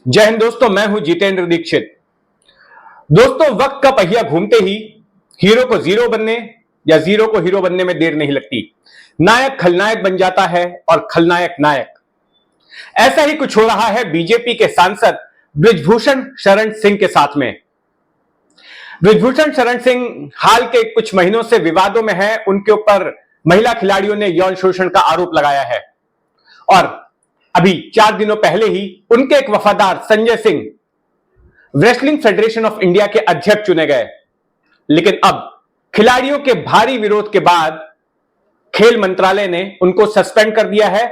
जय हिंद दोस्तों, मैं हूं जितेंद्र दीक्षित। दोस्तों, वक्त का पहिया घूमते ही हीरो को जीरो बनने या जीरो को हीरो बनने में देर नहीं लगती। नायक खलनायक बन जाता है और खलनायक नायक। ऐसा ही कुछ हो रहा है बीजेपी के सांसद बृजभूषण शरण सिंह के साथ में। बृजभूषण शरण सिंह हाल के कुछ महीनों से विवादों में है। उनके ऊपर महिला खिलाड़ियों ने यौन शोषण का आरोप लगाया है और अभी 4 दिनों पहले ही उनके एक वफादार Sanjay Singh wrestling federation of India के अध्यक्ष चुने गए। लेकिन अब खिलाड़ियों के भारी विरोध के बाद खेल मंत्रालय ने उनको सस्पेंड कर दिया है।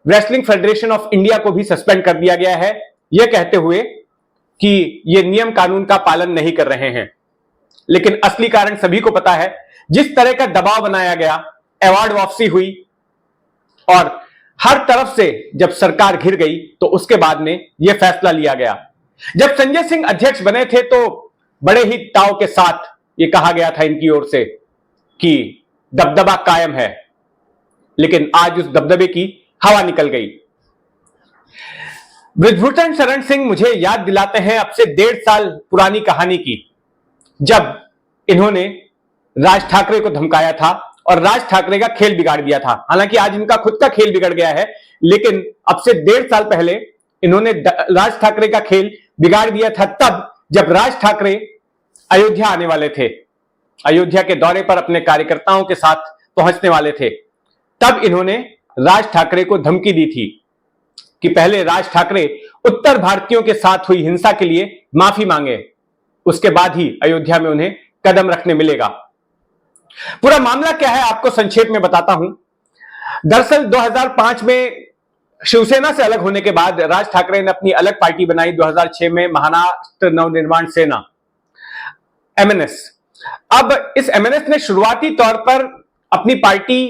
रेसलिंग फेडरेशन ऑफ इंडिया को भी सस्पेंड कर दिया गया है, यह कहते हुए कि ये नियम कानून का पालन नहीं कर रहे हैं। लेकिन असली कारण सभी को पता है। जिस तरह का दबाव बनाया गया, अवार्ड वापसी हुई और हर तरफ से जब सरकार घिर गई तो उसके बाद में यह फैसला लिया गया। जब संजय सिंह अध्यक्ष बने थे तो बड़े ही ताव के साथ यह कहा गया था इनकी ओर से कि दबदबा कायम है, लेकिन आज उस दबदबे की हवा निकल गई। बृजभूषण शरण सिंह मुझे याद दिलाते हैं अब से 1.5 साल पुरानी कहानी की, जब इन्होंने राज ठाकरे को धमकाया था और राज ठाकरे का खेल बिगाड़ दिया था। हालांकि आज इनका खुद का खेल बिगड़ गया है, लेकिन अब से 1.5 साल पहले इन्होंने राज ठाकरे का खेल बिगाड़ दिया था, तब जब राज ठाकरे अयोध्या आने वाले थे, अयोध्या के दौरे पर अपने कार्यकर्ताओं के साथ पहुंचने वाले थे। तब इन्होंने राज ठाकरे को धमकी दी थी कि पहले राज ठाकरे उत्तर भारतीयों के साथ हुई हिंसा के लिए माफी मांगे, उसके बाद ही अयोध्या में उन्हें कदम रखने मिलेगा। पूरा मामला क्या है आपको संक्षेप में बताता हूं। दरअसल 2005 में शिवसेना से अलग होने के बाद राज ठाकरे ने अपनी अलग पार्टी बनाई। 2006 में महाराष्ट्र नवनिर्माण सेना, एमएनएस। अब इस एमएनएस ने शुरुआती तौर पर अपनी पार्टी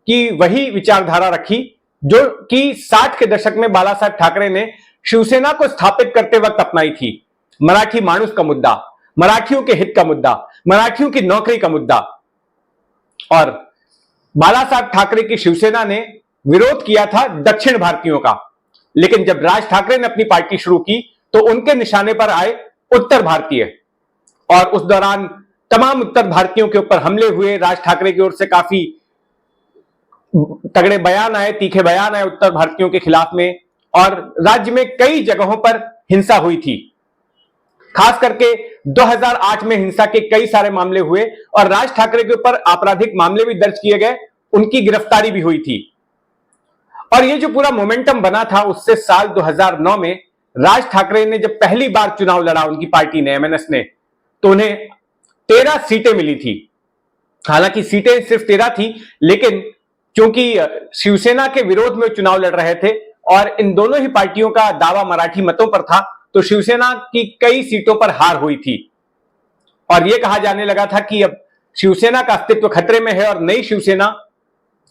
की वही विचारधारा रखी जो कि 60 के दशक में बाला साहब ठाकरे ने शिवसेना को स्थापित करते वक्त अपनाई थी। मराठी माणूस का मुद्दा, मराठियों के हित का मुद्दा, मराठियों की नौकरी का मुद्दा। और बाला साहब ठाकरे की शिवसेना ने विरोध किया था दक्षिण भारतीयों का। लेकिन जब राज ठाकरे ने अपनी पार्टी शुरू की तो उनके निशाने पर आए उत्तर भारतीय, और उस दौरान तमाम उत्तर भारतीयों के ऊपर हमले हुए। राज ठाकरे की ओर से काफी तगड़े बयान आए, तीखे बयान आए उत्तर भारतीयों के खिलाफ में, और राज्य में कई जगहों पर हिंसा हुई थी। खास करके 2008 में हिंसा के कई सारे मामले हुए और राज ठाकरे के ऊपर आपराधिक मामले भी दर्ज किए गए, उनकी गिरफ्तारी भी हुई थी। और ये जो पूरा मोमेंटम बना था, उससे साल 2009 में राज ठाकरे ने जब पहली बार चुनाव लड़ा, उनकी पार्टी ने, एमएनएस ने, तो उन्हें 13 सीटें मिली थी। हालांकि सीटें सिर्फ 13 थी, लेकिन क्योंकि शिवसेना के विरोध में चुनाव लड़ रहे थे और इन दोनों ही पार्टियों का दावा मराठी मतों पर था, तो शिवसेना की कई सीटों पर हार हुई थी। और यह कहा जाने लगा था कि अब शिवसेना का अस्तित्व खतरे में है और नई शिवसेना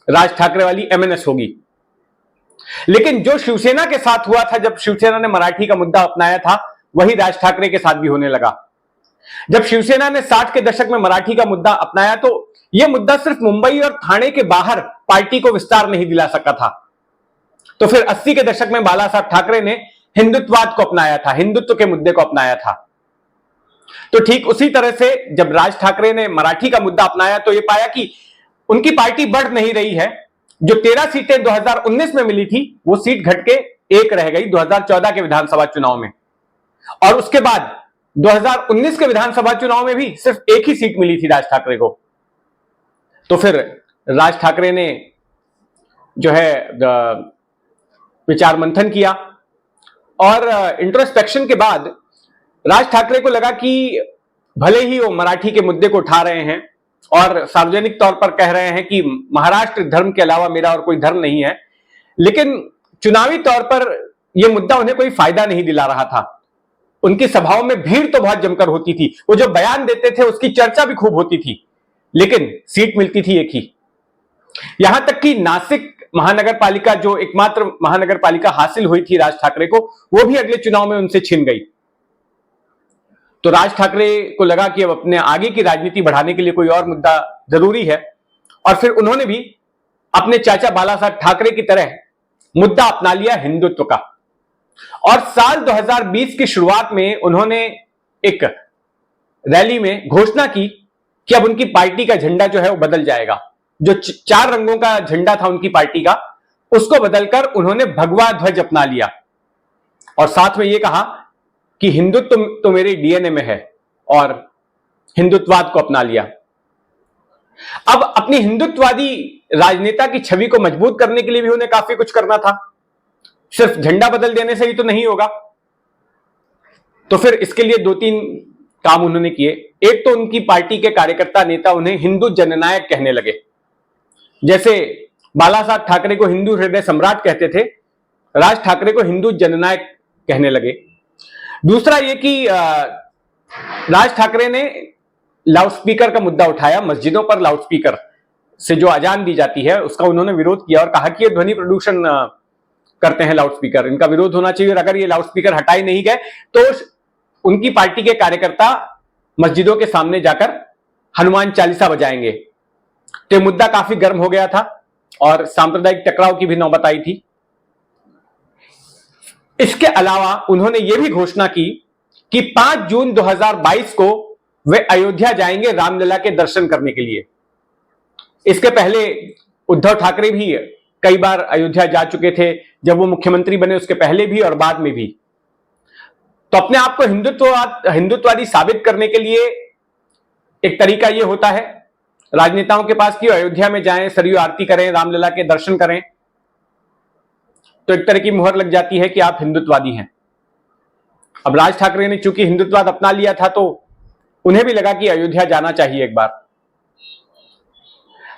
राज ठाकरे वाली एमएनएस होगी। लेकिन जो शिवसेना के साथ हुआ था, जब शिवसेना ने मराठी का मुद्दा अपनाया था, वही राज ठाकरे के साथ भी होने लगा। जब शिवसेना ने 60 के दशक में मराठी का मुद्दा अपनाया तो यह मुद्दा सिर्फ मुंबई और ठाणे के बाहर पार्टी को विस्तार नहीं दिला सका था। तो फिर 80 के दशक में बाला साहब ठाकरे ने हिंदुत्ववाद को अपनाया था, हिंदुत्व के मुद्दे को अपनाया था। तो ठीक उसी तरह से जब राज ठाकरे ने मराठी का मुद्दा अपनाया तो यह पाया कि उनकी पार्टी बढ़ नहीं रही है। जो 13 सीटें 2019 में मिली थी, वो सीट घट के 1 रह गई 2014 के विधानसभा चुनाव में। और उसके बाद 2019 के विधानसभा चुनाव में भी सिर्फ 1 ही सीट मिली थी राज ठाकरे को। तो फिर राज ठाकरे ने जो है विचार मंथन किया और इंट्रोस्पेक्शन के बाद राज ठाकरे को लगा कि भले ही वो मराठी के मुद्दे को उठा रहे हैं और सार्वजनिक तौर पर कह रहे हैं कि महाराष्ट्र धर्म के अलावा मेरा और कोई धर्म नहीं है, लेकिन चुनावी तौर पर यह मुद्दा उन्हें कोई फायदा नहीं दिला रहा था। उनकी सभाओं में भीड़ तो बहुत जमकर होती थी, वो जो बयान देते थे उसकी चर्चा भी खूब होती थी, लेकिन सीट मिलती थी 1 ही। यहां तक कि नासिक महानगर पालिका, जो एकमात्र महानगर पालिका हासिल हुई थी राज ठाकरे को, वो भी अगले चुनाव में उनसे छिन गई। तो राज ठाकरे को लगा कि अब अपने आगे की राजनीति बढ़ाने के लिए कोई और मुद्दा जरूरी है, और फिर उन्होंने भी अपने चाचा बाला साहब ठाकरे की तरह मुद्दा अपना लिया हिंदुत्व का। और साल 2020 की शुरुआत में उन्होंने एक रैली में घोषणा की कि अब उनकी पार्टी का झंडा जो है वो बदल जाएगा। जो 4 रंगों का झंडा था उनकी पार्टी का, उसको बदलकर उन्होंने भगवा ध्वज अपना लिया और साथ में यह कहा कि हिंदुत्व तो मेरे डीएनए में है, और हिंदुत्ववाद को अपना लिया। अब अपनी हिंदुत्ववादी राजनेता की छवि को मजबूत करने के लिए भी उन्हें काफी कुछ करना था, सिर्फ झंडा बदल देने से ही तो नहीं होगा। तो फिर इसके लिए 2-3 काम उन्होंने किए। एक तो उनकी पार्टी के कार्यकर्ता नेता उन्हें हिंदू जननायक कहने लगे। जैसे बाला साहब ठाकरे को हिंदू हृदय सम्राट कहते थे, राज ठाकरे को हिंदू जननायक कहने लगे। दूसरा यह कि राज ठाकरे ने लाउडस्पीकर का मुद्दा उठाया। मस्जिदों पर लाउडस्पीकर से जो अजान दी जाती है उसका उन्होंने विरोध किया और कहा कि ये ध्वनि प्रदूषण करते हैं लाउडस्पीकर, इनका विरोध होना चाहिए, और अगर ये लाउडस्पीकर हटाए नहीं गए तो उनकी पार्टी के कार्यकर्ता मस्जिदों के सामने जाकर हनुमान चालीसा बजाएंगे। तो ये मुद्दा काफी गर्म हो गया था और सांप्रदायिक टकराव की भी नौबत आई थी। इसके अलावा उन्होंने यह भी घोषणा की कि 5 जून 2022 को वे अयोध्या जाएंगे रामलला के दर्शन करने के लिए। इसके पहले उद्धव ठाकरे भी कई बार अयोध्या जा चुके थे, जब वो मुख्यमंत्री बने उसके पहले भी और बाद में भी। तो अपने आप को हिंदुत्ववादी साबित करने के लिए एक तरीका यह होता है राजनेताओं के पास कि अयोध्या में जाएं, सरयू आरती करें, रामलला के दर्शन करें, तो एक तरह की मुहर लग जाती है कि आप हिंदुत्ववादी हैं। अब राज ठाकरे ने चूंकि हिंदुत्ववाद अपना लिया था तो उन्हें भी लगा कि अयोध्या जाना चाहिए एक बार।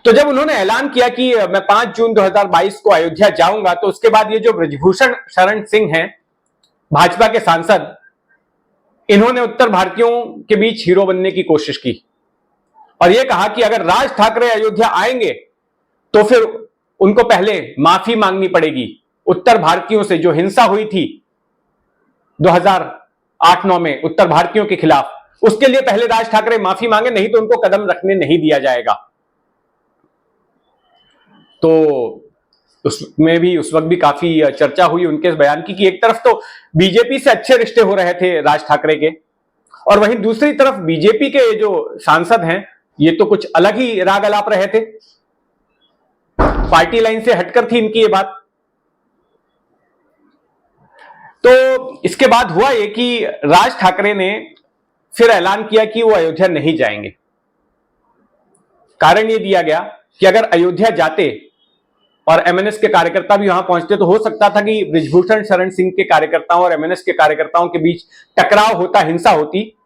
तो जब उन्होंने ऐलान किया कि मैं 5 जून 2022 को अयोध्या जाऊंगा, तो उसके बाद ये जो ब्रजभूषण शरण सिंह हैं, भाजपा के सांसद, इन्होंने उत्तर भारतीयों के बीच हीरो बनने की कोशिश की और यह कहा कि अगर राज ठाकरे अयोध्या आएंगे तो फिर उनको पहले माफी मांगनी पड़ेगी उत्तर भारतीयों से। जो हिंसा हुई थी 2008-9 में उत्तर भारतीयों के खिलाफ, उसके लिए पहले राज ठाकरे माफी मांगे, नहीं तो उनको कदम रखने नहीं दिया जाएगा। तो उसमें भी उस वक्त भी काफी चर्चा हुई उनके इस बयान की कि एक तरफ तो बीजेपी से अच्छे रिश्ते हो रहे थे राज ठाकरे के, और वहीं दूसरी तरफ बीजेपी के जो सांसद हैं ये तो कुछ अलग ही राग अलाप रहे थे। पार्टी लाइन से हटकर थी इनकी ये बात। तो इसके बाद हुआ ये कि राज ठाकरे ने फिर ऐलान किया कि वो अयोध्या नहीं जाएंगे। कारण ये दिया गया कि अगर अयोध्या जाते और एमएनएस के कार्यकर्ता भी वहां पहुंचते तो हो सकता था कि ब्रजभूषण शरण सिंह के कार्यकर्ताओं और एमएनएस के कार्यकर्ताओं के बीच टकराव होता, हिंसा होती,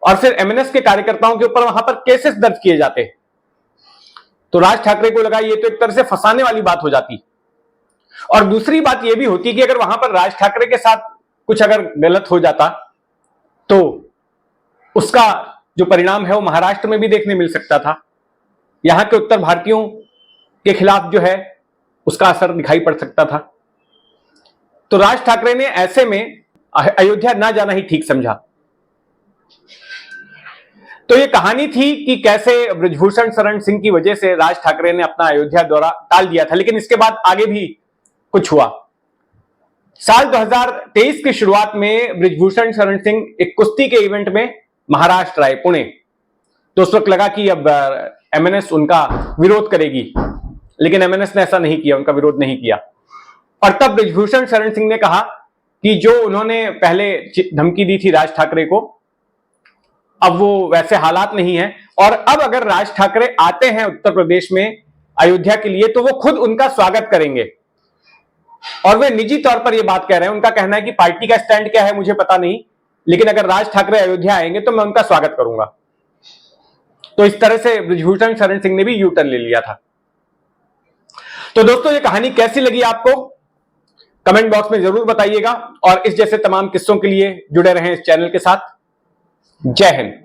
और फिर एमएनएस के कार्यकर्ताओं के ऊपर वहां पर केसेस दर्ज किए जाते। तो राज ठाकरे को लगा ये तो एक तरह से फंसाने वाली बात हो जाती। और दूसरी बात यह भी होती कि अगर वहां पर राज ठाकरे के साथ कुछ अगर गलत हो जाता तो उसका जो परिणाम है वो महाराष्ट्र में भी देखने मिल सकता था। यहां के उत्तर भारतीयों के खिलाफ जो है उसका असर दिखाई पड़ सकता था। तो राज ठाकरे ने ऐसे में अयोध्या ना जाना ही ठीक समझा। तो ये कहानी थी कि कैसे ब्रजभूषण शरण सिंह की वजह से राज ठाकरे ने अपना अयोध्या दौरा टाल दिया था। लेकिन इसके बाद आगे भी कुछ हुआ। साल 2023 की शुरुआत में ब्रजभूषण शरण सिंह एक कुश्ती के इवेंट में महाराष्ट्र आए, पुणे। तो उस वक्त लगा कि अब एमएनएस उनका विरोध करेगी, लेकिन एमएनएस ने ऐसा नहीं किया, उनका विरोध नहीं किया। और तब ब्रजभूषण शरण सिंह ने कहा कि जो उन्होंने पहले धमकी दी थी राज ठाकरे को, अब वो वैसे हालात नहीं है, और अब अगर राज ठाकरे आते हैं उत्तर प्रदेश में अयोध्या के लिए तो वो खुद उनका स्वागत करेंगे। और वे निजी तौर पर यह बात कह रहे हैं। उनका कहना है कि पार्टी का स्टैंड क्या है मुझे पता नहीं, लेकिन अगर राज ठाकरे अयोध्या आएंगे तो मैं उनका स्वागत करूंगा। तो इस तरह से ब्रजभूषण शरण सिंह ने भी यू टर्न ले लिया था। तो दोस्तों, ये कहानी कैसी लगी आपको कमेंट बॉक्स में जरूर बताइएगा, और इस जैसे तमाम किस्सों के लिए जुड़े रहें इस चैनल के साथ। जय हिंद।